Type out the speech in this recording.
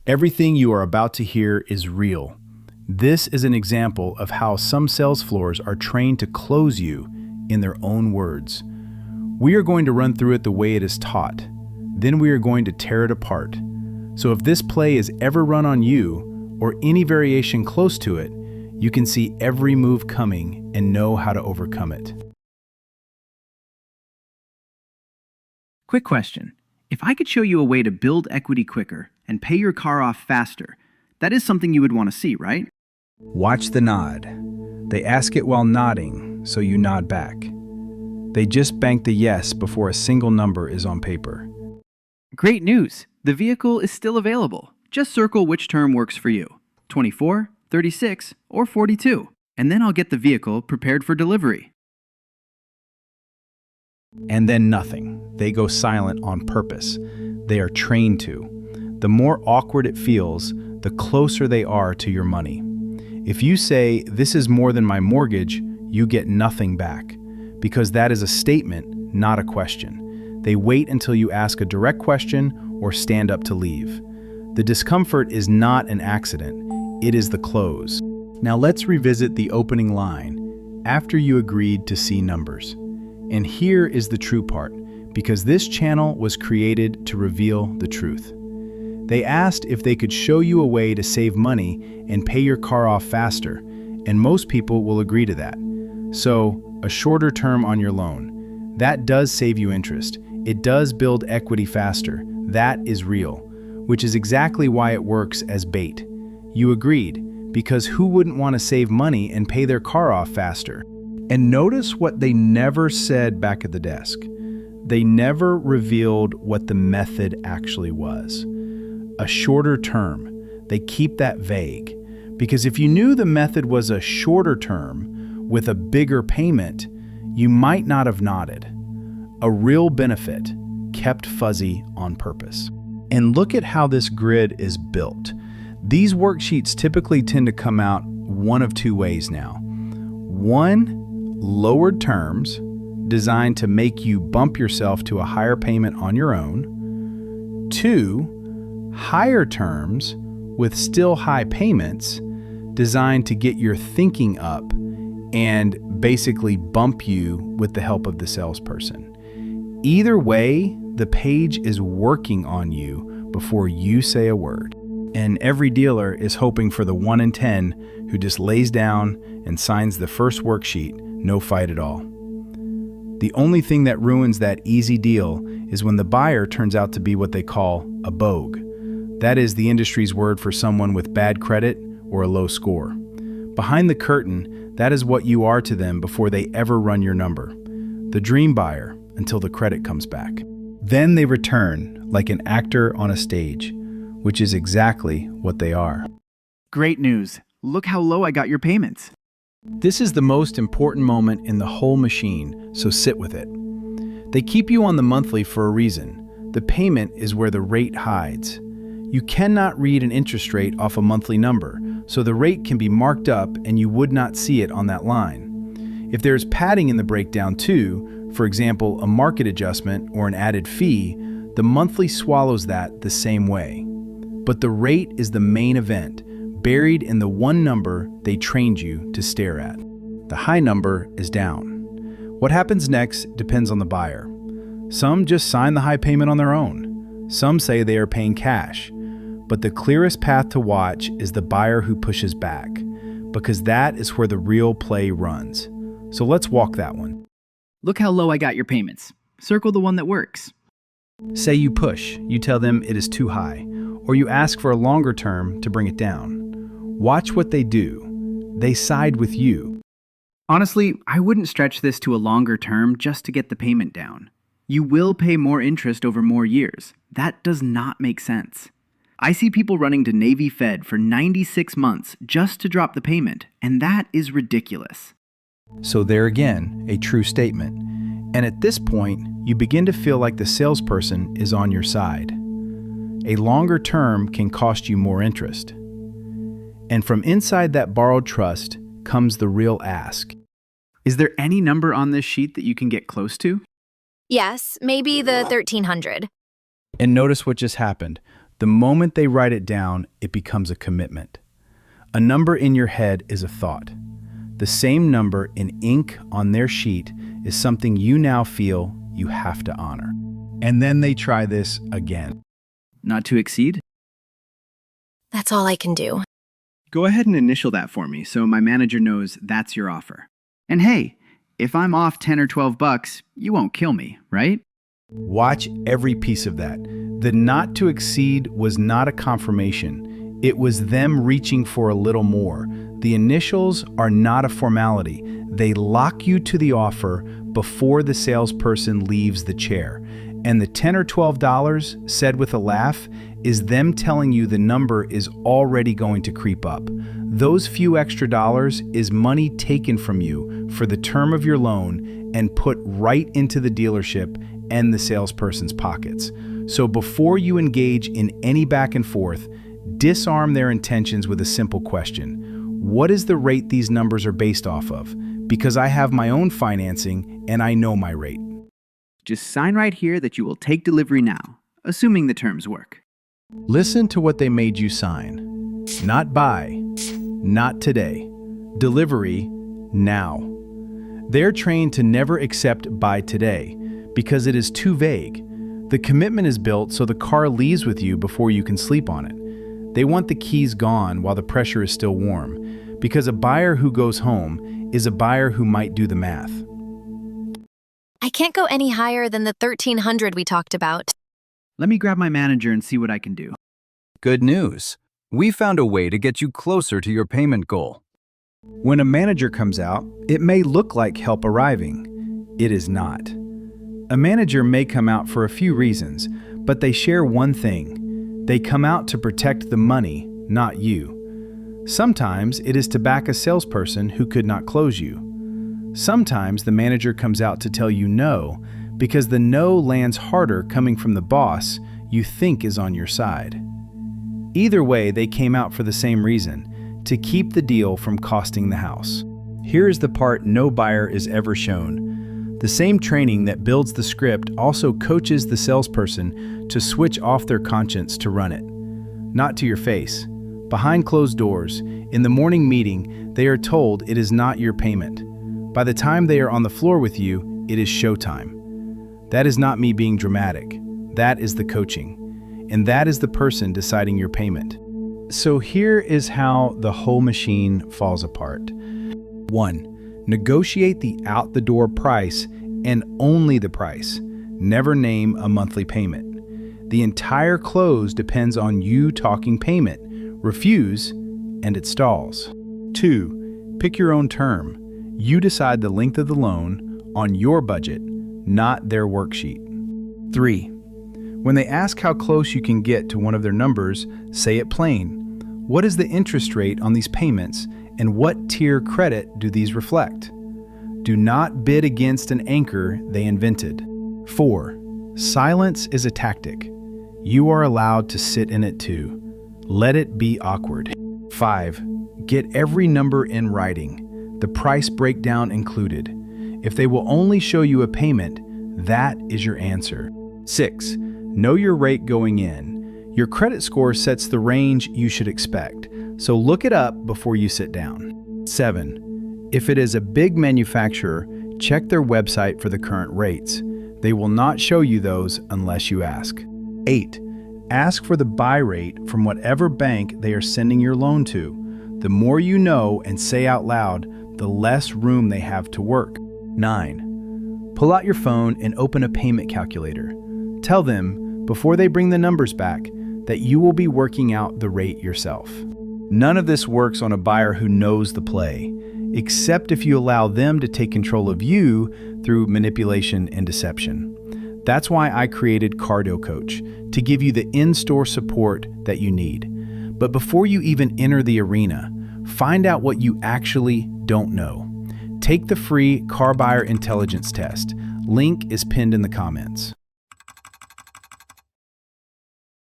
Everything you are about to hear is real. This is an example of how some sales floors are trained to close you in their own words. We are going to run through it the way it is taught. Then we are going to tear it apart. So if this play is ever run on you, or any variation close to it, you can see every move coming and know how to overcome it. Quick question. If I could show you a way to build equity quicker and pay your car off faster, that is something you would want to see, right? Watch the nod. They ask it while nodding, so you nod back. They just bank the yes before a single number is on paper. Great news! The vehicle is still available. Just circle which term works for you, 24, 36, or 42, and then I'll get the vehicle prepared for delivery. And then nothing. They go silent on purpose. They are trained to. The more awkward it feels, the closer they are to your money. If you say, "This is more than my mortgage," you get nothing back, because that is a statement, not a question. They wait until you ask a direct question or stand up to leave. The discomfort is not an accident, it is the close. Now let's revisit the opening line, after you agreed to see numbers. And here is the true part, because this channel was created to reveal the truth. They asked if they could show you a way to save money and pay your car off faster, and most people will agree to that. So, a shorter term on your loan. That does save you interest. It does build equity faster. That is real, which is exactly why it works as bait. You agreed, because who wouldn't want to save money and pay their car off faster? And notice what they never said back at the desk. They never revealed what the method actually was. A shorter term. They keep that vague. Because if you knew the method was a shorter term with a bigger payment, you might not have nodded. A real benefit, kept fuzzy on purpose. And look at how this grid is built. These worksheets typically tend to come out one of two ways now. One, lowered terms designed to make you bump yourself to a higher payment on your own. Two, higher terms with still high payments designed to get your thinking up and basically bump you with the help of the salesperson. Either way, the page is working on you before you say a word. And every dealer is hoping for the 1 in 10 who just lays down and signs the first worksheet, no fight at all. The only thing that ruins that easy deal is when the buyer turns out to be what they call a bogue. That is the industry's word for someone with bad credit or a low score. Behind the curtain, that is what you are to them before they ever run your number. The dream buyer until the credit comes back. Then they return like an actor on a stage, which is exactly what they are. Great news! Look how low I got your payments. This is the most important moment in the whole machine, so sit with it. They keep you on the monthly for a reason. The payment is where the rate hides. You cannot read an interest rate off a monthly number, so the rate can be marked up and you would not see it on that line. If there's padding in the breakdown too, for example, a market adjustment or an added fee, the monthly swallows that the same way. But the rate is the main event, buried in the one number they trained you to stare at. The high number is down. What happens next depends on the buyer. Some just sign the high payment on their own. Some say they are paying cash. But the clearest path to watch is the buyer who pushes back, because that is where the real play runs. So let's walk that one. Look how low I got your payments. Circle the one that works. Say you push, you tell them it is too high, or you ask for a longer term to bring it down. Watch what they do. They side with you. Honestly, I wouldn't stretch this to a longer term just to get the payment down. You will pay more interest over more years. That does not make sense. I see people running to Navy Fed for 96 months just to drop the payment, and that is ridiculous. So there again, a true statement. And at this point, you begin to feel like the salesperson is on your side. A longer term can cost you more interest. And from inside that borrowed trust comes the real ask. Is there any number on this sheet that you can get close to? Yes, maybe the 1300. And notice what just happened. The moment they write it down, it becomes a commitment. A number in your head is a thought. The same number in ink on their sheet is something you now feel you have to honor. And then they try this again. Not to exceed? That's all I can do. Go ahead and initial that for me so my manager knows that's your offer. And hey, if I'm off 10 or 12 bucks, you won't kill me, right? Watch every piece of that. The not to exceed was not a confirmation. It was them reaching for a little more. The initials are not a formality. They lock you to the offer before the salesperson leaves the chair. And the $10 or $12 said with a laugh is them telling you the number is already going to creep up. Those few extra dollars is money taken from you for the term of your loan and put right into the dealership and the salesperson's pockets. So before you engage in any back and forth, disarm their intentions with a simple question. What is the rate these numbers are based off of? Because I have my own financing and I know my rate. Just sign right here that you will take delivery now, assuming the terms work. Listen to what they made you sign. Not buy, not today. Delivery, now. They're trained to never accept buy today because it is too vague. The commitment is built so the car leaves with you before you can sleep on it. They want the keys gone while the pressure is still warm, because a buyer who goes home is a buyer who might do the math. I can't go any higher than the 1,300 we talked about. Let me grab my manager and see what I can do. Good news. We found a way to get you closer to your payment goal. When a manager comes out, it may look like help arriving. It is not. A manager may come out for a few reasons, but they share one thing. They come out to protect the money, not you. Sometimes it is to back a salesperson who could not close you. Sometimes the manager comes out to tell you no, because the no lands harder coming from the boss you think is on your side. Either way, they came out for the same reason, to keep the deal from costing the house. Here is the part no buyer is ever shown. The same training that builds the script also coaches the salesperson to switch off their conscience to run it. Not to your face. Behind closed doors, in the morning meeting, they are told it is not your payment. By the time they are on the floor with you, it is showtime. That is not me being dramatic. That is the coaching. And that is the person deciding your payment. So here is how the whole machine falls apart. 1. Negotiate the out-the-door price and only the price. Never name a monthly payment. The entire close depends on you talking payment. Refuse, and it stalls. 2. Pick your own term. You decide the length of the loan on your budget, not their worksheet. 3. When they ask how close you can get to one of their numbers, say it plain. What is the interest rate on these payments, and what tier credit do these reflect? Do not bid against an anchor they invented. 4. Silence is a tactic. You are allowed to sit in it too. Let it be awkward. 5. Get every number in writing. The price breakdown included. If they will only show you a payment, that is your answer. 6. Know your rate going in. Your credit score sets the range you should expect, so look it up before you sit down. 7. If it is a big manufacturer, check their website for the current rates. They will not show you those unless you ask. 8. Ask for the buy rate from whatever bank they are sending your loan to. The more you know and say out loud, the less room they have to work. 9. Pull out your phone and open a payment calculator. Tell them, before they bring the numbers back, that you will be working out the rate yourself. None of this works on a buyer who knows the play, except if you allow them to take control of you through manipulation and deception. That's why I created Cardio Coach, to give you the in-store support that you need. But before you even enter the arena, find out what you actually don't know. Take the free Car Buyer Intelligence Test. Link is pinned in the comments.